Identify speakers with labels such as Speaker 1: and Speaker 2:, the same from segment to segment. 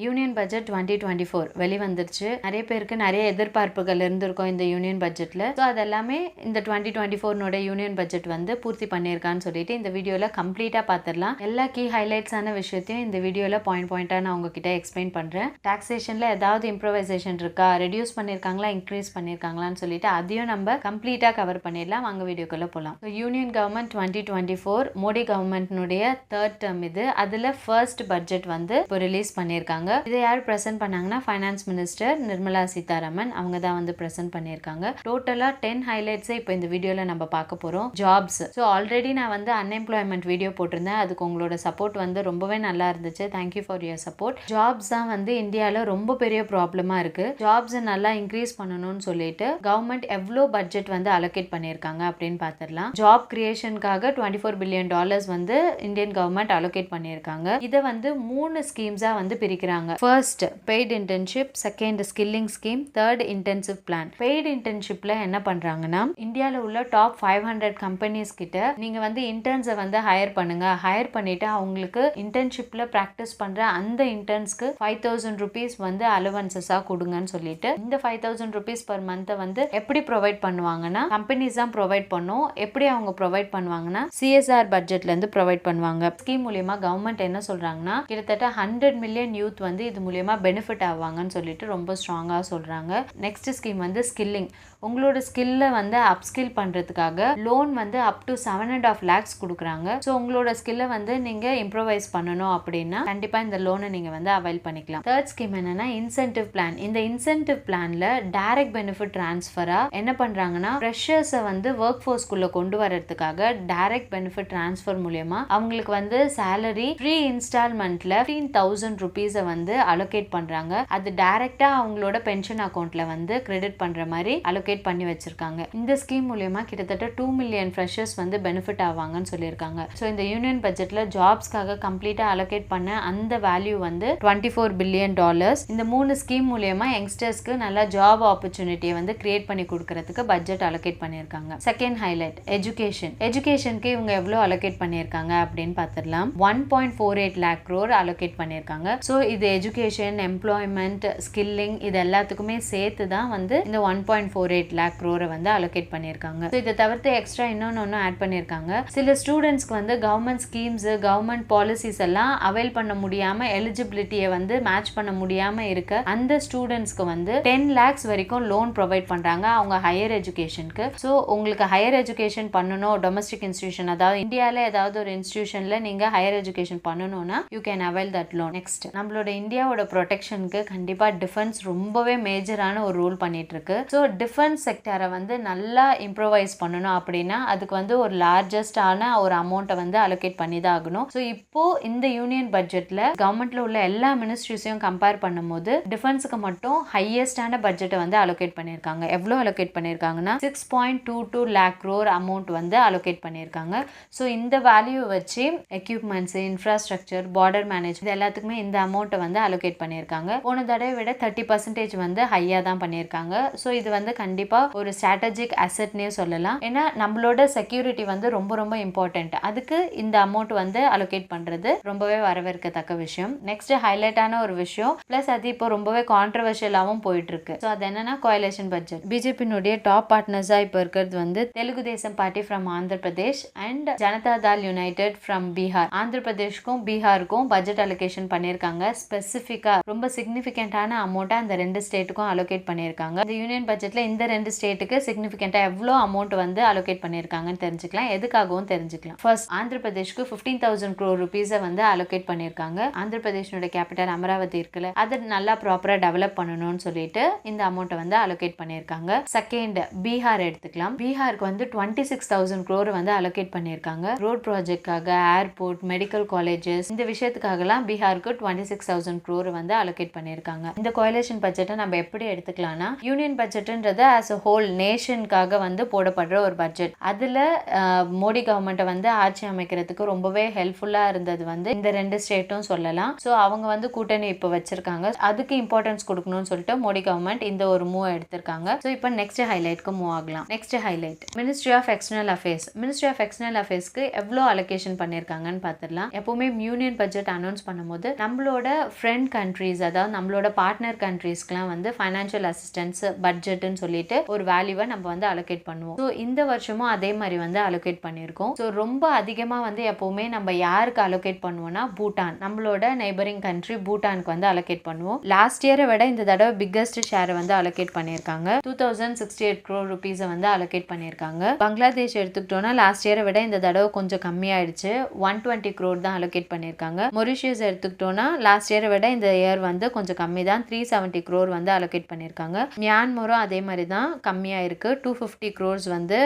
Speaker 1: Union budget 2024 வெளிவந்துருச்சு. நிறைய பேருக்கு நிறைய எதிர்பார்ப்புகள் இருந்திருக்கும் இந்த யூனியன் பட்ஜெட்ல. ஸோ அதெல்லாமே இந்த 2024 யூனியன் பட்ஜெட் வந்து பூர்த்தி பண்ணியிருக்கான்னு சொல்லிட்டு இந்த வீடியோல கம்ப்ளீட்டா பார்த்துடலாம். எல்லா கீ ஹைலைட்ஸான விஷயத்தையும் இந்த வீடியோல பாயிண்டா நான் உங்ககிட்ட எக்ஸ்பிளைன் பண்றேன். டாக்ஸேஷன்ல ஏதாவது இம்ப்ரோவைசேஷன் இருக்கா, ரெடியூஸ் பண்ணிருக்காங்களா, இன்க்ரீஸ் பண்ணிருக்காங்களான்னு சொல்லிட்டு அதையும் நம்ம கம்ப்ளீட்டா கவர் பண்ணிடலாம். வாங்க வீடியோக்குள்ள போலாம். யூனியன் கவர்மெண்ட் 2024 மோடி கவர்மெண்ட்னுடைய தேர்ட் டேர்ம் இது. அதுல ஃபர்ஸ்ட் பட்ஜெட் வந்து இப்போ ரிலீஸ் பண்ணியிருக்காங்க. இதை யார் பிரசன்ட் பண்ணாங்கன்னா ஃபைனான்ஸ் மினிஸ்டர் நிர்மலா சீதாராமன் அவங்க தான் வந்து பிரசன்ட் பண்ணியிருக்காங்க. டோட்டலா 10 ஹைலைட்ஸை இப்போ இந்த வீடியோல நம்ம பார்க்க போறோம். ஜாப்ஸ். ஸோ ஆல்ரெடி நான் வந்து அன்எம்ப்ளாய்மெண்ட் வீடியோ போட்டிருந்தேன். அதுக்கு உங்களோட சப்போர்ட் வந்து ரொம்பவே நல்லா இருந்துச்சு. Thank you for your support. Jobs தான் வந்து இந்தியாவில் ரொம்ப பெரிய ப்ராப்ளமா இருக்கு. ஜாப்ஸ் நல்லா இன்க்ரீஸ் பண்ணணும்னு சொல்லிட்டு கவர்மெண்ட் எவ்வளோ பட்ஜெட் வந்து அலோகேட் பண்ணியிருக்காங்க அப்படின்னு பார்த்துடலாம். ஜாப் கிரியேஷனுக்காக $24 பில்லியன் வந்து இந்தியன் கவர்மெண்ட் அலோகேட் பண்ணியிருக்காங்க. இதை வந்து 3 ஸ்கீம்ஸா வந்து பிரிக்கிறாங்க. First paid internship, second skilling scheme, third intensive plan. Paid இன்டர்ன்ஷிப்ல என்ன பண்றாங்கன்னா இந்தியாவில் உள்ள டாப் 500 கம்பெனிஸ் கிட்ட நீங்க வந்து இன்டர்ன்ஸை வந்து ஹையர் பண்ணுங்க. ஹையர் பண்ணிட்டு அவங்களுக்கு இன்டர்ன்ஷிப்ல பிராக்டிஸ் பண்ற அந்த இன்டர்ன்ஸ்க்கு ₹5,000 வந்து அலவன்சஸா கொடுங்கன்னு சொல்லிட்டு இந்த ₹5,000 per month வந்து எப்படி ப்ரொவைட் பண்ணுவாங்கன்னா கம்பெனிஸ் தான் ப்ரொவைட் பண்ணும். எப்படி அவங்க ப்ரொவைட் பண்ணுவாங்கன்னா சிஎஸ்ஆர் பட்ஜெட்ல இருந்து ப்ரொவைட் பண்ணுவாங்க. ஸ்கீம் மூலியமா கவர்மெண்ட் என்ன சொல்றாங்கன்னா கிட்டத்தட்ட 100 மில்லியன் யூத் வந்து இது மூலியமா பெனிஃபிட் ஆவாங்கன்னு சொல்லிட்டு ரொம்ப ஸ்ட்ராங்கா சொல்றாங்க. நெக்ஸ்ட் ஸ்கீம் வந்து ஸ்கில்லிங். உங்களோட ஸ்கில்ல வந்து அப்ஸ்கில் பண்றதுக்காக லோன் வந்து அப் டு 7.5 lakhs கொடுக்குறாங்க. ஸோ உங்களோட ஸ்கில்லை வந்து நீங்க இம்ப்ரோவைஸ் பண்ணணும் அப்படின்னா கண்டிப்பா இந்த லோனை நீங்க வந்து அவைல் பண்ணிக்கலாம். தேர்ட் ஸ்கீம் என்னன்னா இன்சென்டிவ் பிளான். இந்த இன்சென்டிவ் பிளான்ல டைரக்ட் பெனிஃபிட் டிரான்ஸ்ஃபரா என்ன பண்றாங்கன்னா ஃப்ரெஷர்ஸை வந்து ஒர்க் ஃபோர்ஸ்குள்ள கொண்டு வரதுக்காக டைரக்ட் பெனிஃபிட் டிரான்ஸ்ஃபர் மூலியமா அவங்களுக்கு வந்து சேலரி ஃப்ரீ இன்ஸ்டால்மெண்ட்ல ₹15,000 வந்து அலோகேட் பண்றாங்க. அது டைரக்டா அவங்களோட பென்ஷன் அக்கௌண்ட்ல வந்து கிரெடிட் பண்ற மாதிரி அலோகேட் பண்ணி வச்சிருக்காங்க. இந்த ஸ்கீம் மூலமா கிட்டத்தட்ட 2 மில்லியன் ஃப்ரெஷர்ஸ் வந்து பெனிஃபிட் ஆவாங்கன்னு சொல்லியிருக்காங்க. ஸோ இந்த யூனியன் பட்ஜெட்ல ஜாப்ஸ்க்காக கம்ப்ளீட்டா அலோகேட் பண்ண அந்த வேல்யூ வந்து $24 பில்லியன். இந்த 3 ஸ்கீம் மூலமா யங்ஸ்டர்ஸ்க்கு நல்ல ஜாப் ஆப்பர்ச்சுனிட்டியை வந்து கிரியேட் பண்ணி கொடுக்கறதுக்கு பட்ஜெட் அலோகேட் பண்ணியிருக்காங்க. Second highlight education. எஜுகேஷனுக்கு இவங்க எவ்வளவு அலோகேட் பண்ணியிருக்காங்க அப்படின்னு பார்த்துடலாம். 1.48 lakh crore அலோகேட் பண்ணியிருக்காங்க. ஸோ இது எஜுகேஷன், எம்ப்ளாய்மெண்ட், ஸ்கில்லிங் இது எல்லாத்துக்குமே சேர்த்து தான் வந்து இந்த 1.48 lakh crore வந்து அலோகேட் பண்ணியிருக்காங்க. இதை தவிர்த்து எக்ஸ்ட்ரா இன்னொன்னு ஆட் பண்ணியிருக்காங்க. சில ஸ்டூடெண்ட்ஸ்க்கு வந்து கவர்மெண்ட் ஸ்கீம்ஸ், கவர்மெண்ட் பாலிசிஸ் எல்லாம் அவைல் பண்ண முடியாம எலிஜிபிலிட்டியை வந்து மேட்ச் பண்ண முடியாம இருக்க அந்த ஸ்டூடெண்ட்ஸ்க்கு வந்து 10 lakhs வரைக்கும் லோன் ப்ரொவைட் பண்றாங்க அவங்க ஹையர் எஜுகேஷனுக்கு. ஸோ உங்களுக்கு ஹையர் எஜுகேஷன் பண்ணணும், டொமஸ்டிக் இன்ஸ்டிடியூஷன் அதாவது இந்தியாவில் ஏதாவது ஒரு இன்ஸ்டிடியூஷன்ல நீங்க ஹையர் எஜுகேஷன் பண்ணணும்னா you can avail that loan. Next நம்மளோட இந்தியாவோட ப்ரொடெக்ஷனுக்கு கண்டிப்பா டிஃபென்ஸ் ரொம்பவே மேஜரான ஒரு ரோல் பண்ணிட்டு இருக்கு. ஸோ டிஃபென்ஸ் செக்டரை வந்து நல்லா இம்ப்ரோவைஸ் பண்ணணும் அப்படின்னா அதுக்கு வந்து ஒரு லார்ஜஸ்டான ஒரு அமௌண்ட்டை வந்து அலோகேட் பண்ணி தான் ஆகணும். ஸோ இப்போ இந்த யூனியன் பட்ஜெட்ல கவர்மெண்ட்ல உள்ள எல்லா மினிஸ்ட்ரிஸையும் கம்பேர் பண்ணும்போது டிஃபென்ஸுக்கு மட்டும் ஹையஸ்டான பட்ஜெட்டை வந்து அலோகேட் பண்ணியிருக்காங்க. எவ்வளோ அலோகேட் பண்ணியிருக்காங்கன்னா 6.22 lakh crore அமௌண்ட் வந்து அலோகேட் பண்ணியிருக்காங்க. ஸோ இந்த வேல்யூ வச்சு எக்யூப்மெண்ட்ஸ், இன்ஃப்ராஸ்ட்ரக்சர், பார்டர் மேனேஜ் இது எல்லாத்துக்குமே இந்த அமௌண்ட்டை வந்து அலோகேட் பண்ணியிருக்காங்க. போன தடவை விட 30% வந்து ஹையா தான் பண்ணியிருக்காங்க. ஸோ இது வந்து கண்டிப்பா ஒரு ஸ்ட்ராட்டஜிக் அசெட்னே சொல்லலாம். ஏன்னா நம்மளோட செக்யூரிட்டி வந்து ரொம்ப ரொம்ப இம்பார்ட்டன்ட். அதுக்கு இந்த அமௌண்ட் வந்து அலோகேட் பண்றது ரொம்பவே வரவேற்கத்தக்க விஷயம். நெக்ஸ்ட் ஹைலைட்டான ஒரு விஷயம் பிளஸ் அது இப்போ ரொம்பவே கான்ட்ரவர்ஷியலாவும் போயிட்டு இருக்கு. ஸோ அது என்னன்னா கோயலேஷன் பட்ஜெட். பிஜேபியினுடைய டாப் பார்ட்னர்ஸா இப்போ இருக்கிறது வந்து Telugu Desam party from Andhra Pradesh and Janata Dal united from Bihar. Andhra பிரதேஷ்க்கும் பீகாருக்கும் பட்ஜெட் அலோகேஷன் பண்ணியிருக்காங்க. ஸ்பெசிஃபிக்கா ரொம்ப சிக்னிஃபிகண்டான அமௌண்ட்டை அந்த 2 ஸ்டேட்டுக்கும் அலோகேட் பண்ணியிருக்காங்க. இந்த யூனியன் பட்ஜெட்ல இந்த 2 ஸ்டேட்டுக்கு சிக்னிஃபிகண்டா எவ்வளோ அமௌண்ட் வந்து அலோகேட் பண்ணியிருக்காங்கன்னு தெரிஞ்சுக்கலாம். எதுக்காகவும் தெரிஞ்சுக்கலாம். ஃபர்ஸ்ட் ஆந்திர பிரதேஷ்க்கு 15,000 crore rupees வந்து அலோகேட் பண்ணியிருக்காங்க. ஆந்திர பிரதேஷோட கேபிட்டல் அமராவதி இருக்குல்ல அதை நல்லா ப்ராப்பரா டெவலப் பண்ணணும்னு சொல்லிட்டு இந்த அமௌண்ட்டை வந்து அலோகேட் பண்ணியிருக்காங்க. செகண்ட் பீகார் எடுத்துக்கலாம். பீகாருக்கு வந்து 26,000 crore வந்து அலோகேட் பண்ணியிருக்காங்க. ரோட் ப்ராஜெக்ட்காக, ஏர்போர்ட், மெடிக்கல் காலேஜஸ் இந்த விஷயத்துக்காகலாம் பீகாருக்கு 26,000 crore வந்து அலோகேட் பண்ணியிருக்காங்க. இந்த கோயலேஷன் பட்ஜெட்டை நம்ம எப்படி எடுத்துக்கலாம்னா யூனியன் பட்ஜெட்ன்றது ஆஸ் அ ஹோல் நேஷனுக்காக வந்து போடப்படுற ஒரு பட்ஜெட். அதுல மோடி கவர்மெண்ட்டை வந்து ஆட்சி அமைக்கிறதுக்கு ரொம்பவே ஹெல்ப்ஃபுல்லா இருந்தது வந்து இந்த 2 ஸ்டேட்டும் சொல்லலாம். ஸோ அவங்க வந்து கூட்டணி இப்போ வச்சிருக்காங்க. அதுக்கு இம்பார்ட்டன்ஸ் கொடுக்கணும்னு சொல்லிட்டு மோடி கவர்மெண்ட் இந்த ஒரு மூவ் எடுத்திருக்காங்க. ஸோ இப்போ நெக்ஸ்ட் ஹைலைட்க்கு மூவ் ஆகலாம். Next highlight ministry of external affairs. Ministry of external அஃபேர்ஸ்க்கு எவ்வளோ அலோகேஷன் பண்ணியிருக்காங்கன்னு பார்த்துடலாம். எப்பவுமே யூனியன் பட்ஜெட் அனௌன்ஸ் பண்ணும்போது நம்மளோட ஃப்ரெண்ட் கண்ட்ரீஸ், அதாவது நம்மளோட பார்ட்னர் கண்ட்ரீஸ்க்குலாம் வந்து ஃபைனான்ஷியல் அசிஸ்டன்ஸ் பட்ஜெட்னு சொல்லிட்டு ஒரு வேல்யூவை நம்ம வந்து அலோகேட் பண்ணுவோம். ஸோ இந்த வருஷமும் அதே மாதிரி வந்து அலோகேட் பண்ணியிருக்கோம். ஸோ ரொம்ப அதிகமாக வந்து எப்போவுமே நம்ம யாருக்கு அலோகேட் பண்ணுவோம்னா பூட்டான், நம்மளோட நெய்பரிங் கண்ட்ரி பூட்டானுக்கு வந்து அலோகேட் பண்ணுவோம். லாஸ்ட் இயரை விட இந்த தடவை பிக்கஸ்ட் ஷேரை வந்து அலோகேட் பண்ணியிருக்காங்க. 2068 crore rupees வந்து அலோகேட் பண்ணியிருக்காங்க. பங்களாதேஷ் எடுத்துக்கிட்டோம்னா லாஸ்ட் இயரை விட இந்த தடவை கொஞ்சம் கம்மியாயிடுச்சு, 120 crore தான் அலோகேட் பண்ணியிருக்காங்க. மொரிஷியஸ் எடுத்துக்கிட்டோம்னா லாஸ்ட் இயரை விட இந்த இயர் வந்து கொஞ்சம் கம்மி தான், 370 crore வந்து அலோகேட் பண்ணியிருக்காங்க. மியான்மரும் அதே மாதிரி தான் கம்மியாக இருக்கு, 250 crores வந்து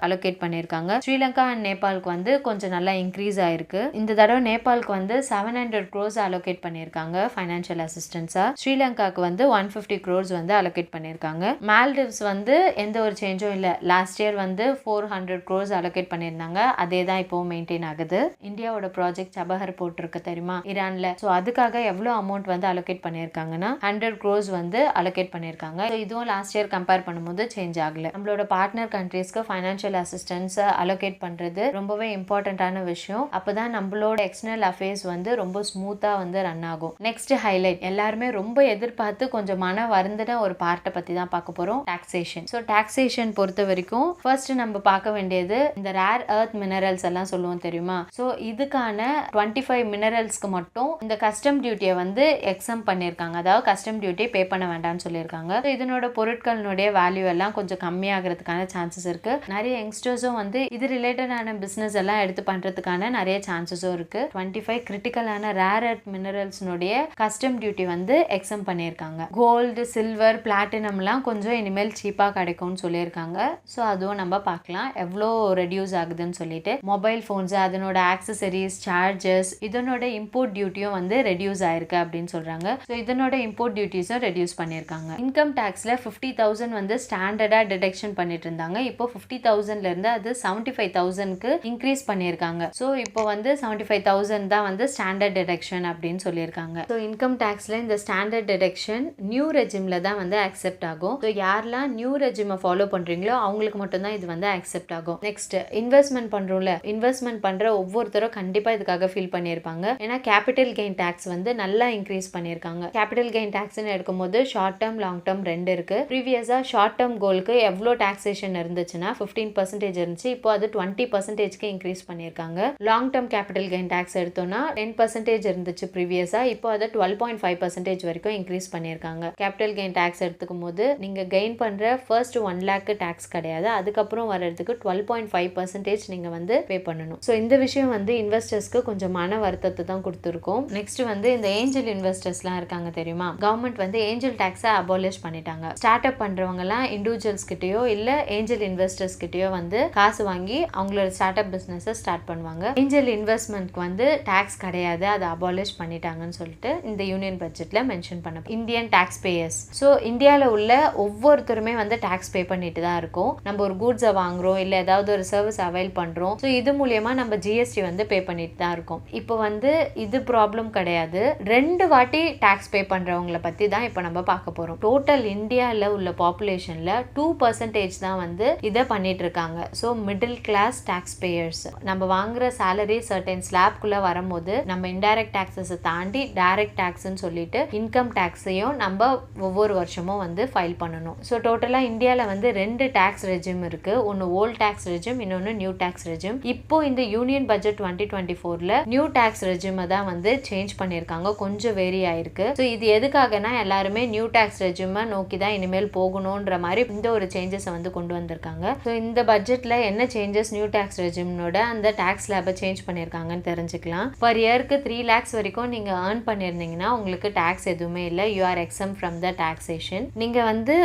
Speaker 1: அலோகேட் பண்ணியிருக்காங்க. ஸ்ரீலங்கா அண்ட் நேபாளுக்கு வந்து கொஞ்சம் நல்லா இன்க்ரீஸ் ஆயிருக்கு. இந்த தடவை நேபாளுக்கு வந்து 700 crores அலோகேட் பண்ணியிருக்காங்க ஃபைனான்ஷியல் அசிஸ்டன்ஸா. ஸ்ரீலங்காக்கு வந்து 150 crores வந்து அலோகேட் பண்ணியிருக்காங்க. மால்டிவ்ஸ் வந்து எந்த ஒரு சேஞ்சும் இல்லை, லாஸ்ட் இயர் வந்து 400 crores அலோகேட் பண்ணியிருந்தாங்க, அதே தான் இப்போ மெயின்டைன் ஆகுது. இந்தியாவோட ப்ராஜெக்ட் சபஹர் போட்டிருக்கு தெரியுமா ஈரான்ல, ஸோ அதுக்காக எவ்வளோ அமௌண்ட் வந்து அலோகேட் பண்ணியிருக்காங்கன்னா 100 crores வந்து அலோகேட் பண்ணியிருக்காங்க. இதுவும் லாஸ்ட் இயர் கம்பேர் பண்ணும்போது சேஞ்ச் ஆகல. நம்மளோட பார்ட்னர் கண்ட்ரீஸ்க்கு ஃபைனான்ஷியல் அசிஸ்டன்ஸ் அலோகேட் பண்றது ரொம்பவே இம்பார்ட்டன்டான விஷயம். அப்பதான் நம்மளோட எக்ஸ்டர்னல் அஃபேர்ஸ் வந்து ரொம்ப ஸ்மூத்தா வந்து ரன் ஆகும். நெக்ஸ்ட் ஹைலைட், எல்லாருமே ரொம்ப எதிர்பார்த்து கொஞ்சம் மன வருந்தின ஒரு பார்ட்டை பத்தி தான் பார்க்க போறோம், டாக்ஸேஷன். ஸோ டாக்ஸேஷன் பொறுத்த வரைக்கும் ஃபர்ஸ்ட் நம்ம பார்க்க வேண்டியது இந்த ரேர் எர்த் மினரல்ஸ் எல்லாம் சொல்லுவோம் தெரியுமா. ஸோ இதுக்கான 25 மினரல்ஸ்க்கு மட்டும் இந்த கஸ்டம் டியூட்டியை வந்து எக்ஸம் பண்ணியிருக்காங்க, அதாவது கஸ்டம் டியூட்டி பே பண்ண வேண்டாம்னு சொல்லியிருக்காங்க. இதனோட பொருட்களினுடைய வேல்யூ எல்லாம் கொஞ்சம் கம்மியாகிறதுக்கான சான்சஸ் இருக்கு. நிறைய யங்ஸ்டர்ஸும் வந்து இது ரிலேட்டடான பிசினஸ் எல்லாம் எடுத்து பண்றதுக்கான நிறைய சான்சஸும் இருக்கு. 25 கிரிட்டிக்கலான ரேர் எர்த் மினரல்ஸ்னுடைய கஸ்டம் டியூட்டி வந்து எக்ஸம் பண்ணியிருக்காங்க. கோல்டு, சில்வர், பிளாட்டினம்லாம் கொஞ்சம் இனிமேல் சீப்பாக கிடைக்கும்னு சொல்லியிருக்காங்க. ஸோ அதுவும் நம்ம பார்க்கலாம் எவ்வளோ ரெடியூஸ் ஆகுதுன்னு சொல்லிட்டு. மொபைல் ஃபோன்ஸ், அதனோட ஆக்சசரிஸ், சார்ஜஸ், இதனோட இம்போர்ட் டியூட்டியும் வந்து ரெடியூஸ் ஆயிருக்கு அப்படின்னு சொல்றாங்க. ஸோ இதனோட இம்போர்ட் டியூட்டிஸும் ரெடியூஸ் பண்ணியிருக்காங்க. இன்கம் டேக்ஸ்ல 50,000 வந்து ஸ்டாண்டர்டா டிடக்ஷன் பண்ணிட்டு இருந்தாங்க, இப்போ 50,000ல இருந்து அது 75,000க்கு இன்க்ரீஸ் பண்ணியிருக்காங்க. ஸோ இப்போ வந்து 75,000 தான் வந்து ஸ்டாண்டர்ட் டிடக்ஷன் அப்படின்னு சொல்லியிருக்காங்க. ஸோ இன்கம் டேக்ஸ்ல இந்த ஸ்டாண்டர்ட் டிடக்ஷன் நியூ ரெஜிம்ல தான் வந்து அக்செப்ட் ஆகும். ஸோ யாரெல்லாம் நியூ ரெஜிமை ஃபாலோ பண்றீங்களோ அவங்களுக்கு மட்டும்தான் இது வந்து அக்செப்ட் ஆகும். நெக்ஸ்ட் இன்வெஸ்ட்மெண்ட் பண்றோம்ல, இன்வெஸ்ட்மெண்ட் பண்ற ஒவ்வொருத்தரும் கண்டிப்பா இதுக்காக ஃபீல் பண்ணியிருப்பாங்க. ஏன்னா கேபிட்டல் கெயின் டேக்ஸ் வந்து நல்லா இன்க்ரீஸ் பண்ணியிருக்காங்க. கேபிட்டல் கெயின் டேக்ஸ்னு எடுக்கும்போது ஷார்ட் டேர்ம், லாங் டேர்ம் ரெண்டு இருக்கு. ப்ரீவியஸா ஷார்ட் டேர்ம் கோலுக்கு எவ்வளோ டாக்ஸேஷன் இருந்துச்சுன்னா 15% இருந்துச்சு, இப்போ அது 20%க்கு இன்க்ரீஸ் பண்ணியிருக்காங்க. Long term capital gain tax எடுத்தோம்னா 10% இருந்துச்சு ப்ரீவியஸா, இப்போ அதை 12.5% வரைக்கும் இன்க்ரீஸ் பண்ணியிருக்காங்க. கேபிட்டல் கெயின் டேக்ஸ் எடுத்துக்கும் போது நீங்க கெயின் பண்ற ஃபர்ஸ்ட் 1 lakh டேக்ஸ் கிடையாது, அதுக்கப்புறம் வர்றதுக்கு 12.5% நீங்க வந்து பே பண்ணணும். ஸோ இந்த விஷயம் வந்து இன்வெஸ்டர்ஸ்க்கு கொஞ்சம் மன வருத்தத்தை தான் கொடுத்துருக்கோம். நெக்ஸ்ட் வந்து இந்த ஏஞ்சல் இன்வெஸ்டர்ஸ்லாம் இருக்காங்க தெரியுமா, கவர்மெண்ட் வந்து ஏஞ்சல் டேக்ஸை அபாலிஷ் பண்ணிட்டாங்க. ஸ்டார்ட் அப் பண்றவங்க எல்லாம் இண்டிவிஜுவல்ஸ் கிட்டயோ இல்ல ஏஞ்சல் இன்வெஸ்டர்ஸ் கிட்டயோ வந்து காசு வாங்கி அவங்களோட ஸ்டார்ட் அப் பிசினஸ் ஸ்டார்ட் பண்ணுவாங்க. ஏஞ்சல் இன்வெஸ்ட்மெண்ட்க்கு வந்து டாக்ஸ் கிடையாது, அதை அபாலிஷ் பண்ணிட்டாங்கன்னு சொல்லிட்டு இந்த யூனியன் பட்ஜெட்ல மென்ஷன் பண்ண இந்தியன் டாக்ஸ் பேயர்ஸ். ஸோ இந்தியாவில் உள்ள ஒவ்வொருத்தருமே வந்து டாக்ஸ் பே பண்ணிட்டு தான் இருக்கும். நம்ம ஒரு கூட்ஸை வாங்குறோம் இல்ல ஏதாவது ஒரு சர்வீஸ் அவைல் பண்றோம், ஸோ இது மூலியமா நம்ம ஜிஎஸ்டி வந்து பே பண்ணிட்டு தான் இருக்கோம். இப்போ வந்து இது ப்ராப்ளம் கிடையாது, 2 வாட்டி டாக்ஸ் பே பண்றவங்களை பத்தி தான் இப்போ நம்ம பார்க்க போறோம். டோட்டல் இந்தியாவில் உள்ள பாப்புலேஷன்ல 2% தான் வந்து இதை பண்ணிட்டு இருக்காங்க. So middle class tax payers. நம்ம வாங்குற சேலரி சர்டன் ஸ்லாப்குள்ள வரும்போது நம்ம இன்டைரக்ட் டாக்ஸஸ் தாண்டி டைரக்ட் டாக்ஸ்ன்னு சொல்லிட்டு இன்கம் டாக்ஸையும் நம்ம ஒவ்வொரு வருஷமும் வந்து ஃபைல் பண்ணணும். ஸோ டோட்டலா இந்தியாவில் வந்து 2 டாக்ஸ் ரெஜிம் இருக்கு, ஒன்னு ஓல்ட் டாக்ஸ் ரெஜிம், இன்னொன்னு நியூ டாக்ஸ் ரெஜிம். இப்போ இந்த யூனியன் பட்ஜெட் 2024ல நியூ டாக்ஸ் ரெஜிமை தான் வந்து சேஞ்ச் பண்ணியிருக்காங்க, கொஞ்சம் வேரி ஆயிருக்கு. ஸோ இது எதுக்காகனா எல்லாருமே நியூ டாக்ஸ் ரெஜிமை நோக்கி தான் இனிமேல் போகணும்ன்ற மாதிரி இந்த ஒரு சேஞ்சஸை வந்து கொண்டு வந்திருக்காங்க. ஸோ இந்த பட்ஜெட்ல என்ன சேஞ்சஸ் நியூ டாக்ஸ் ரெஜிமோட அந்த டாக்ஸ் ஸ்லாபை சேஞ்ச் பண்ணியிருக்காங்கன்னு தெரிஞ்சுக்கலாம். பர் இயருக்கு 3 lakhs வரைக்கும் நீங்க ஏர்ன் பண்ணியிருந்தீங்கன்னா உங்களுக்கு டாக்ஸ் எதுவுமே இல்லை, you are exam from the taxation. நீங்க வந்து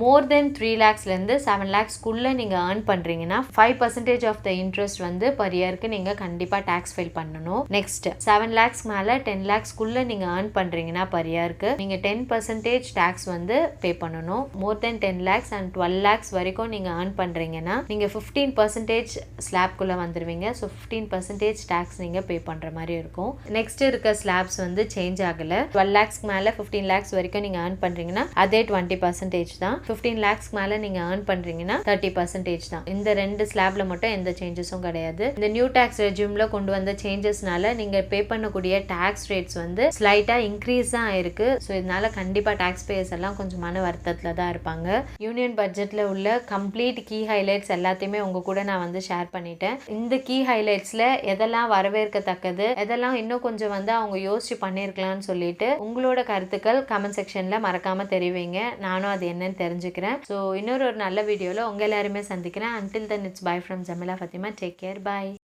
Speaker 1: மோர் தென் 3 lakhsல இருந்து 7 lakhsக்குள்ள நீங்க ஏர்ன் பண்றீங்கன்னா 5% ஆஃப் த இன்ட்ரெஸ்ட் வந்து பர் இயருக்கு நீங்க கண்டிப்பா டாக்ஸ் ஃபைல் பண்ணணும். நெக்ஸ்ட் 7 lakhs மேல 10 lakhsக்குள்ள நீங்க ஏர்ன் பண்றீங்கன்னா பர் இயருக்கு நீங்க 10% டாக்ஸ் வந்து பே பண்ணணும். மோர் தென் 10 lakhs and 12 lakhs வரைக்கும் நீங்க ஏர்ன் பண்றீங்கன்னா நீங்க 15% ஸ்லாப்குள்ள வந்துருவீங்க. ஸோ 15% டாக்ஸ் நீங்க பே பண்ற மாதிரி இருக்கும். நெக்ஸ்ட் இருக்க ஸ்லாப்ஸ் வந்து சேஞ்ச் ஆகல. 12 lakhs மேல 15 lakhs வரைக்கும் நீங்க ஏர்ன் பண்றீங்கன்னா அதே 20% தான். 15 lakhs மேல நீங்க ஏர்ன் பண்றீங்கன்னா 30% தான். இந்த 2 ஸ்லாப்ல மட்டும் எந்த சேஞ்சஸும் கிடையாது. இந்த நியூ டாக்ஸ் ரெஜியூம்ல கொண்டு வந்த சேஞ்சஸ்னால நீங்க பே பண்ணக்கூடிய டாக்ஸ் ரேட்ஸ் வந்து வந்து ஸ்லைட்டாக இன்க்ரீஸ் தான் ஆயிருக்கு. ஸோ இதனால கண்டிப்பாக டேக்ஸ் பேயர்ஸ் எல்லாம் கொஞ்சம் மன வருத்தத்தில் தான் இருப்பாங்க. யூனியன் பட்ஜெட்டில் உள்ள கம்ப்ளீட் கீ ஹைலைட்ஸ் எல்லாத்தையுமே உங்கள் கூட நான் வந்து ஷேர் பண்ணிட்டேன். இந்த கீ ஹைலைட்ஸில் எதெல்லாம் வரவேற்கத்தக்கது, எதெல்லாம் இன்னும் கொஞ்சம் வந்து அவங்க யோசிச்சு பண்ணியிருக்கலாம்னு சொல்லிட்டு உங்களோட கருத்துக்கள் கமெண்ட் செக்ஷனில் மறக்காமல் தெரிவிங்க. நானும் அது என்னன்னு தெரிஞ்சுக்கிறேன். ஸோ இன்னொரு நல்ல வீடியோவில் உங்கள் எல்லாருமே சந்திக்கிறேன். Until then, it's bye from Jamila Fatima. Take care. Bye.